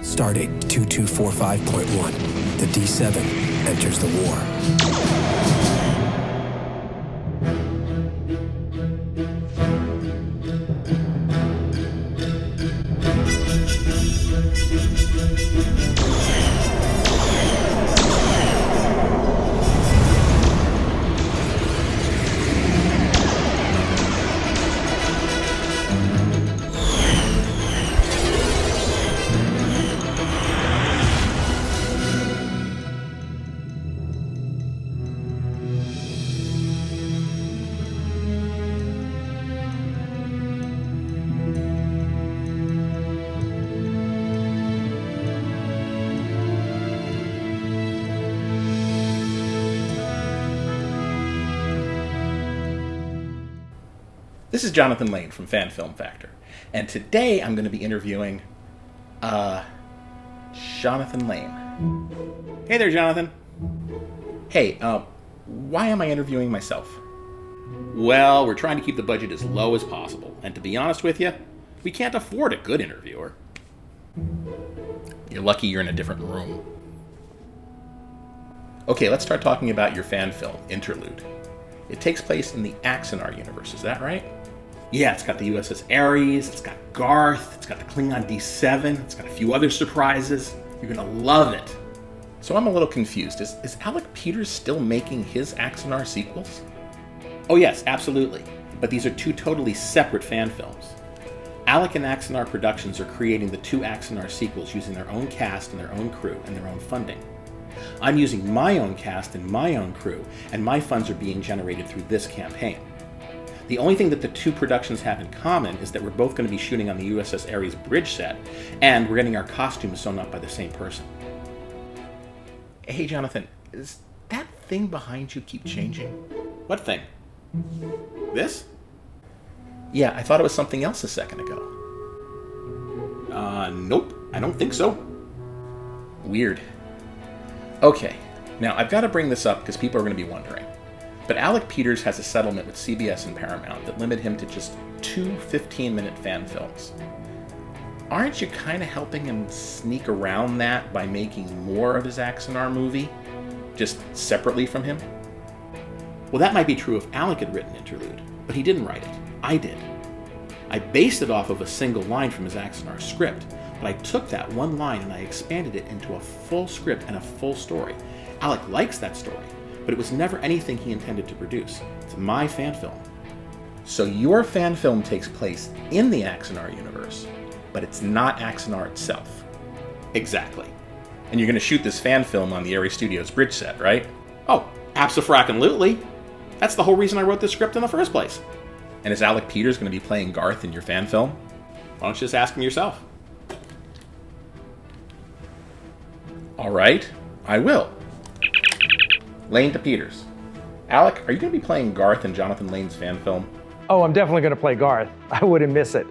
Stardate 2245.1. The D7 enters the war. This is Jonathan Lane from Fan Film Factor, and today I'm going to be interviewing, Jonathan Lane. Hey there, Jonathan. Hey, why am I interviewing myself? Well, we're trying to keep the budget as low as possible, and to be honest with you, we can't afford a good interviewer. You're lucky you're in a different room. Okay, let's start talking about your fan film, Interlude. It takes place in the AXANAR universe, is that right? Yeah, it's got the USS Ares, it's got Garth, it's got the Klingon D7, it's got a few other surprises. You're gonna love it. So I'm a little confused. Is Alec Peters still making his AXANAR sequels? Oh yes, absolutely. But these are two totally separate fan films. Alec and AXANAR Productions are creating the two AXANAR sequels using their own cast and their own crew and their own funding. I'm using my own cast and my own crew, and my funds are being generated through this campaign. The only thing that the two productions have in common is that we're both going to be shooting on the USS Ares bridge set, and we're getting our costumes sewn up by the same person. Hey, Jonathan, does that thing behind you keep changing? What thing? This? Yeah, I thought it was something else a second ago. Nope, I don't think so. Weird. Okay, now I've got to bring this up because people are going to be wondering. But Alec Peters has a settlement with CBS and Paramount that limit him to just 2 15-minute fan films. Aren't you kind of helping him sneak around that by making more of his AXANAR movie, just separately from him? Well, that might be true if Alec had written Interlude, but he didn't write it. I did. I based it off of a single line from his AXANAR script, but I took that one line and I expanded it into a full script and a full story. Alec likes that story, but it was never anything he intended to produce. It's my fan film. So your fan film takes place in the AXANAR universe, but it's not AXANAR itself. Exactly. And you're going to shoot this fan film on the Ares Studios bridge set, right? Oh, abso-frackin-lutely. That's the whole reason I wrote this script in the first place. And is Alec Peters going to be playing Garth in your fan film? Why don't you just ask him yourself? All right, I will. Lane to Peters. Alec, are you going to be playing Garth in Jonathan Lane's fan film? Oh, I'm definitely going to play Garth. I wouldn't miss it.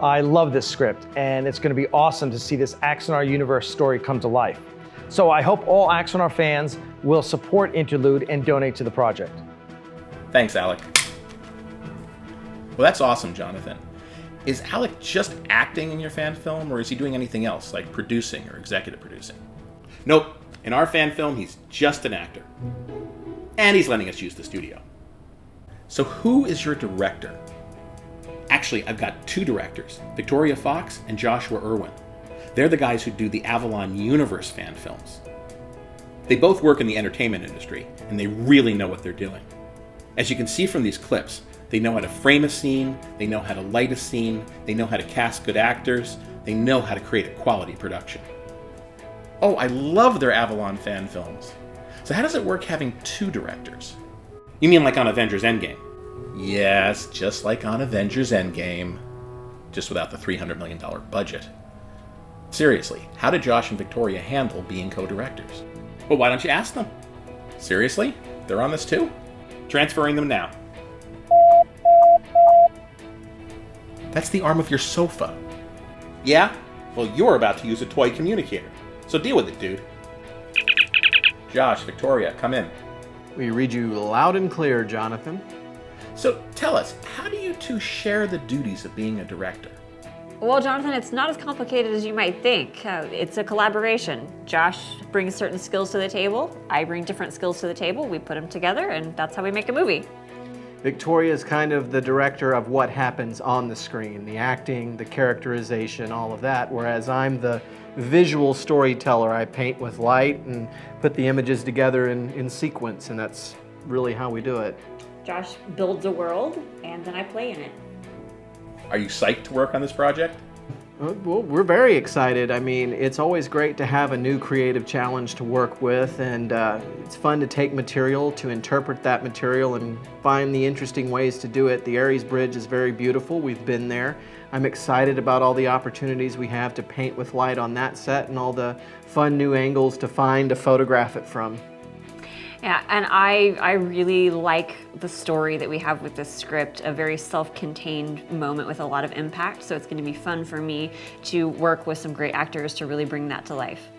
I love this script, and it's going to be awesome to see this AXANAR universe story come to life. So I hope all AXANAR fans will support Interlude and donate to the project. Thanks, Alec. Well, that's awesome, Jonathan. Is Alec just acting in your fan film, or is he doing anything else, like producing or executive producing? Nope. In our fan film, he's just an actor. And he's letting us use the studio. So who is your director? Actually, I've got two directors, Victoria Fox and Joshua Irwin. They're the guys who do the Avalon Universe fan films. They both work in the entertainment industry, and they really know what they're doing. As you can see from these clips, they know how to frame a scene, they know how to light a scene, they know how to cast good actors, they know how to create a quality production. Oh, I love their Avalon fan films. So how does it work having two directors? You mean like on Avengers Endgame? Yes, just like on Avengers Endgame. Just without the $300 million budget. Seriously, how did Josh and Victoria handle being co-directors? Well, why don't you ask them? Seriously? They're on this too? Transferring them now. That's the arm of your sofa. Yeah? Well, you're about to use a toy communicator. So deal with it, dude. Josh, Victoria, come in. We read you loud and clear, Jonathan. So tell us, how do you two share the duties of being a director? Well, Jonathan, it's not as complicated as you might think. It's a collaboration. Josh brings certain skills to the table. I bring different skills to the table. We put them together, and that's how we make a movie. Victoria is kind of the director of what happens on the screen, the acting, the characterization, all of that, whereas I'm the visual storyteller. I paint with light and put the images together in sequence, and that's really how we do it. Josh builds a world, and then I play in it. Are you psyched to work on this project? Well, we're very excited. I mean, it's always great to have a new creative challenge to work with, and it's fun to take material, to interpret that material, and find the interesting ways to do it. The Aries Bridge is very beautiful. We've been there. I'm excited about all the opportunities we have to paint with light on that set and all the fun new angles to find to photograph it from. Yeah, and I really like the story that we have with this script, a very self-contained moment with a lot of impact, so it's going to be fun for me to work with some great actors to really bring that to life.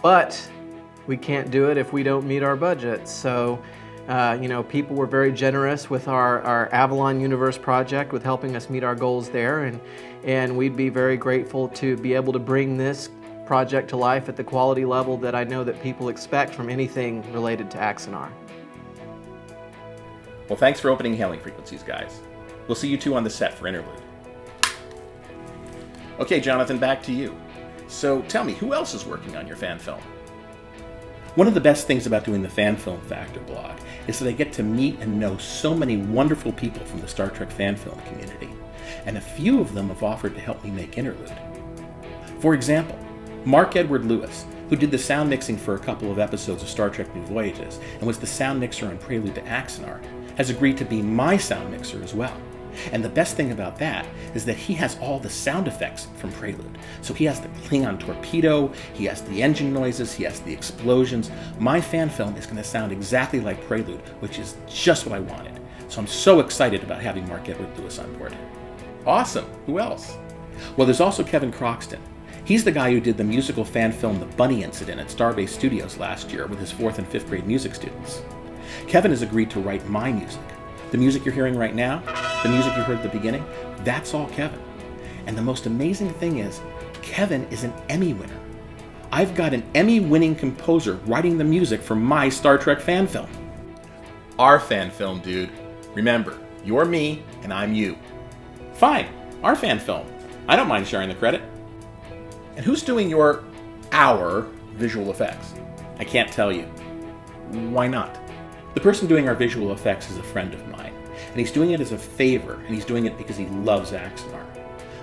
But we can't do it if we don't meet our budget, so you know, people were very generous with our Avalon Universe project with helping us meet our goals there, and we'd be very grateful to be able to bring this project to life at the quality level that I know that people expect from anything related to AXANAR. Well, thanks for opening Hailing Frequencies, guys. We'll see you two on the set for Interlude. Okay, Jonathan, back to you. So tell me, who else is working on your fan film? One of the best things about doing the Fan Film Factor blog is that I get to meet and know so many wonderful people from the Star Trek fan film community, and a few of them have offered to help me make Interlude. For example, Mark Edward Lewis, who did the sound mixing for a couple of episodes of Star Trek New Voyages and was the sound mixer on Prelude to AXANAR, has agreed to be my sound mixer as well. And the best thing about that is that he has all the sound effects from Prelude. So he has the Klingon torpedo, he has the engine noises, he has the explosions. My fan film is going to sound exactly like Prelude, which is just what I wanted. So I'm so excited about having Mark Edward Lewis on board. Awesome. Who else? Well, there's also Kevin Croxton. He's the guy who did the musical fan film The Bunny Incident at Starbase Studios last year with his 4th and 5th grade music students. Kevin has agreed to write my music. The music you're hearing right now, the music you heard at the beginning, that's all Kevin. And the most amazing thing is, Kevin is an Emmy winner. I've got an Emmy-winning composer writing the music for my Star Trek fan film. Our fan film, dude. Remember, you're me and I'm you. Fine, our fan film. I don't mind sharing the credit. And who's doing our visual effects? I can't tell you. Why not? The person doing our visual effects is a friend of mine, and he's doing it as a favor, and he's doing it because he loves AXANAR.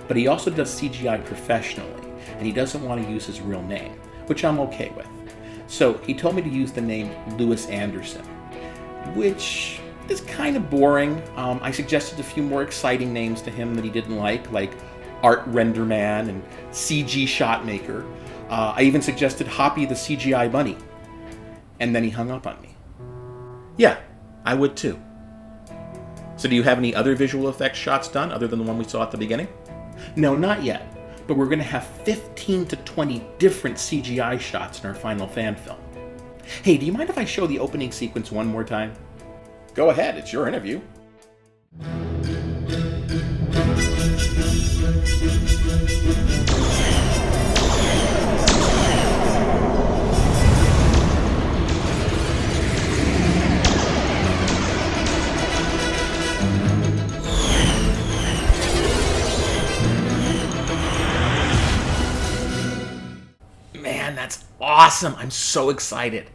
But he also does CGI professionally, and he doesn't want to use his real name, which I'm okay with. So he told me to use the name Louis Anderson, which is kind of boring. I suggested a few more exciting names to him that he didn't like Art Renderman and CG Shotmaker. I even suggested Hoppy the CGI Bunny. And then he hung up on me. Yeah, I would too. So do you have any other visual effects shots done other than the one we saw at the beginning? No, not yet. But we're going to have 15 to 20 different CGI shots in our final fan film. Hey, do you mind if I show the opening sequence one more time? Go ahead, it's your interview. Man, that's awesome! I'm so excited.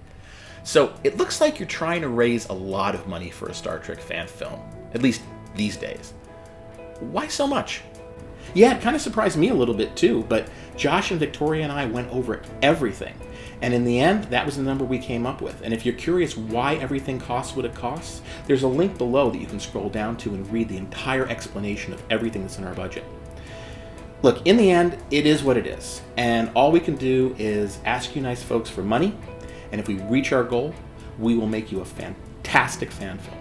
So, it looks like you're trying to raise a lot of money for a Star Trek fan film, at least these days. Why so much? Yeah, it kind of surprised me a little bit too, but Josh and Victoria and I went over everything, and in the end, that was the number we came up with. And if you're curious why everything costs what it costs, there's a link below that you can scroll down to and read the entire explanation of everything that's in our budget. Look, in the end, it is what it is, and all we can do is ask you nice folks for money, and if we reach our goal, we will make you a fantastic fan film.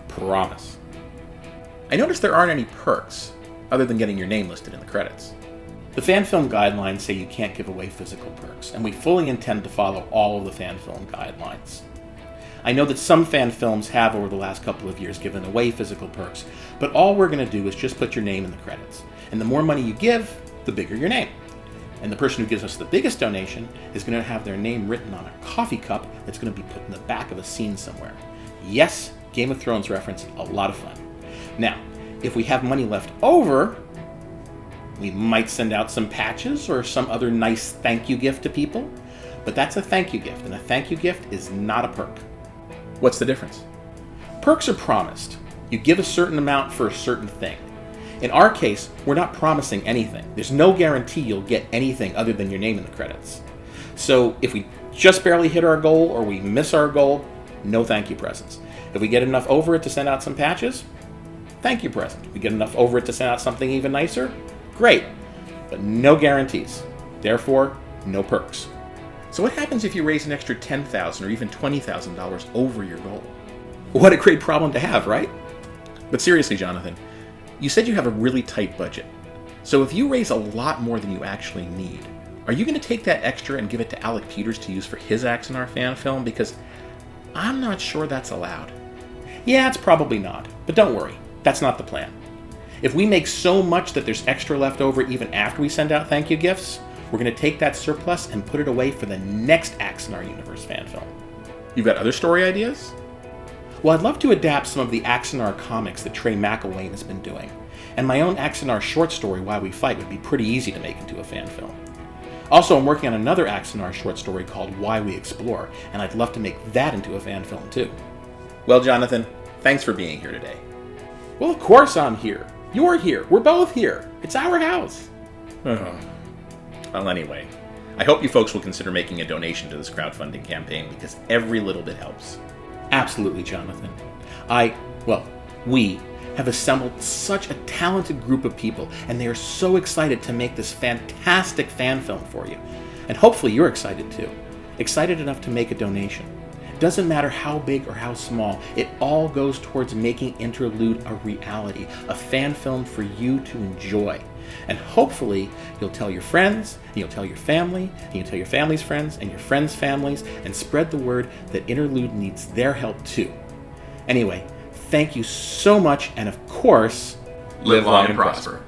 Promise. I noticed there aren't any perks, other than getting your name listed in the credits. The fan film guidelines say you can't give away physical perks, and we fully intend to follow all of the fan film guidelines. I know that some fan films have over the last couple of years given away physical perks, but all we're going to do is just put your name in the credits. And the more money you give, the bigger your name. And the person who gives us the biggest donation is going to have their name written on a coffee cup that's going to be put in the back of a scene somewhere. Yes, Game of Thrones reference, a lot of fun. Now, if we have money left over, we might send out some patches or some other nice thank you gift to people, but that's a thank you gift, and a thank you gift is not a perk. What's the difference? Perks are promised. You give a certain amount for a certain thing. In our case, we're not promising anything. There's no guarantee you'll get anything other than your name in the credits. So if we just barely hit our goal or we miss our goal, no thank you presents. If we get enough over it to send out some patches, thank you present. If we get enough over it to send out something even nicer, great. But no guarantees. Therefore, no perks. So what happens if you raise an extra $10,000 or even $20,000 over your goal? What a great problem to have, right? But seriously, Jonathan, you said you have a really tight budget. So if you raise a lot more than you actually need, are you going to take that extra and give it to Alec Peters to use for his AXANAR fan film? Because I'm not sure that's allowed. Yeah, it's probably not. But don't worry, that's not the plan. If we make so much that there's extra left over even after we send out thank you gifts, we're going to take that surplus and put it away for the next AXANAR Universe fan film. You've got other story ideas? Well, I'd love to adapt some of the AXANAR comics that Trey McElwain has been doing. And my own AXANAR short story, Why We Fight, would be pretty easy to make into a fan film. Also, I'm working on another AXANAR short story called Why We Explore, and I'd love to make that into a fan film too. Well, Jonathan, thanks for being here today. Well, of course I'm here. You're here. We're both here. It's our house. Well, anyway, I hope you folks will consider making a donation to this crowdfunding campaign because every little bit helps. Absolutely, Jonathan. We have assembled such a talented group of people, and they are so excited to make this fantastic fan film for you. And hopefully you're excited too. Excited enough to make a donation. Doesn't matter how big or how small, it all goes towards making Interlude a reality, a fan film for you to enjoy. And hopefully you'll tell your friends, and you'll tell your family, and you'll tell your family's friends, and your friends' families, and spread the word that Interlude needs their help too. Anyway, thank you so much, and of course, live long and prosper.